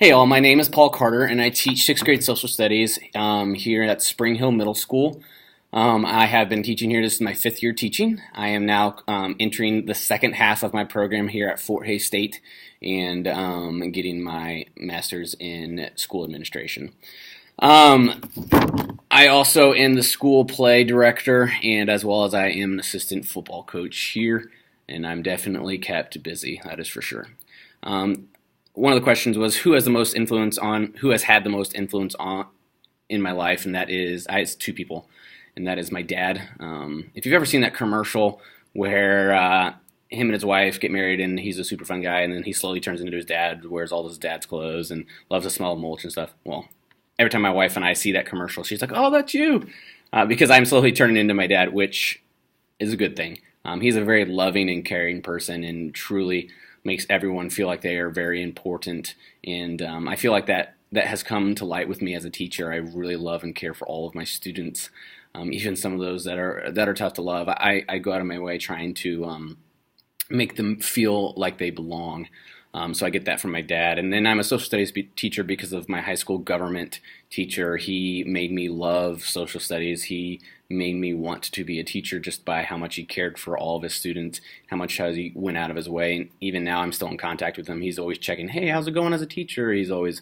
Hey all, my name is Paul Carter and I teach 6th grade social studies here at Spring Hill Middle School. I have been teaching here. This is my 5th year teaching. I am now entering the second half of my program here at Fort Hays State and getting my master's in school administration. I also am the school play director, and as well as I am an assistant football coach here, and I'm definitely kept busy, that is for sure. One of the questions was who has had the most influence on in my life, and that is it's two people, and that is my dad. If you've ever seen that commercial where him and his wife get married and he's a super fun guy, and then he slowly turns into his dad, wears all his dad's clothes and loves to smell mulch and stuff. Well, every time my wife and I see that commercial, she's like, "Oh, that's you," because I'm slowly turning into my dad, which is a good thing. He's a very loving and caring person, and truly makes everyone feel like they are very important. And I feel like that has come to light with me as a teacher. I really love and care for all of my students, even some of those that are tough to love. I go out of my way trying to make them feel like they belong. So I get that from my dad. And then I'm a social studies teacher because of my high school government teacher. He made me love social studies. He made me want to be a teacher just by how much he cared for all of his students, how much he went out of his way. And even now I'm still in contact with him. He's always checking, "Hey, how's it going as a teacher?" He's always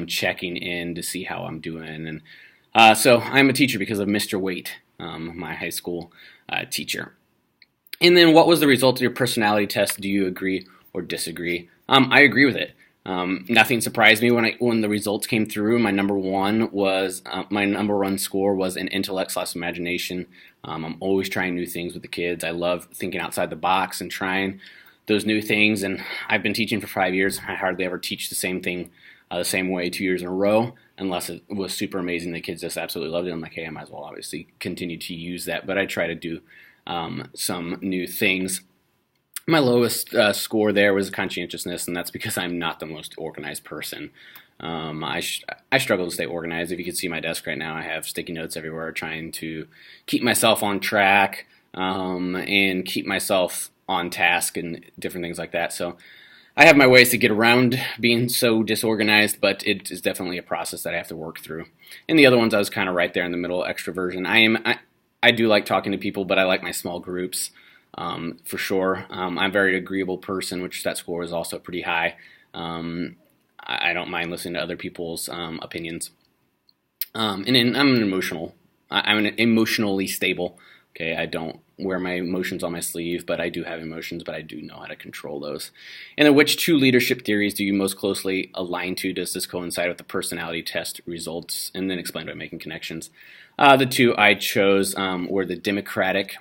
checking in to see how I'm doing. And so I'm a teacher because of Mr. Waite, my high school teacher. And then what was the result of your personality test? Do you agree or disagree? I agree with it. Nothing surprised me when the results came through. My number one score was in intellect/imagination. I'm always trying new things with the kids. I love thinking outside the box and trying those new things. And I've been teaching for 5 years. I hardly ever teach the same thing the same way 2 years in a row, unless it was super amazing. The kids just absolutely loved it. I'm like, hey, I might as well obviously continue to use that. But I try to do some new things. My lowest score there was conscientiousness, and that's because I'm not the most organized person. I struggle to stay organized. If you can see my desk right now, I have sticky notes everywhere trying to keep myself on track and keep myself on task and different things like that. So I have my ways to get around being so disorganized, but it is definitely a process that I have to work through. And the other ones, I was kind of right there in the middle, extroversion. I do like talking to people, but I like my small groups. For sure. I'm a very agreeable person, which that score is also pretty high. I don't mind listening to other people's opinions. And then I'm emotionally stable. Okay, I don't wear my emotions on my sleeve, but I do have emotions, but I do know how to control those. And then which two leadership theories do you most closely align to? Does this coincide with the personality test results? And then explain by making connections. The two I chose were the Democratic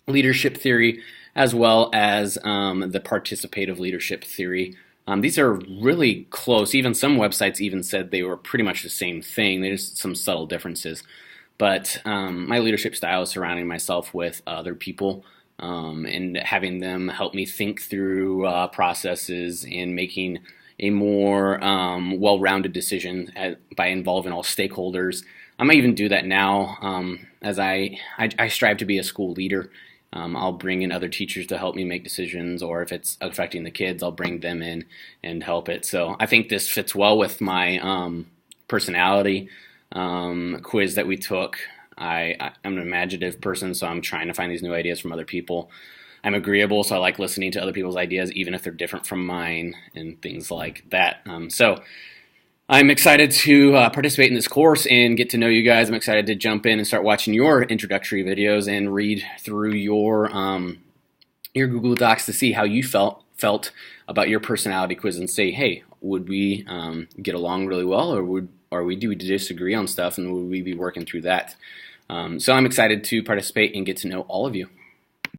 leadership theory, as well as the participative leadership theory. These are really close. Even some websites even said they were pretty much the same thing. There's some subtle differences. But my leadership style is surrounding myself with other people and having them help me think through processes and making a more well-rounded decision by involving all stakeholders. I might even do that now as I strive to be a school leader. I'll bring in other teachers to help me make decisions, or if it's affecting the kids, I'll bring them in and help it. So I think this fits well with my personality quiz that we took. I'm an imaginative person, so I'm trying to find these new ideas from other people. I'm agreeable, so I like listening to other people's ideas, even if they're different from mine, and things like that. So I'm excited to participate in this course and get to know you guys. I'm excited to jump in and start watching your introductory videos and read through your Google Docs to see how you felt about your personality quiz and say, hey, would we get along really well, or do we disagree on stuff, and would we be working through that? So I'm excited to participate and get to know all of you.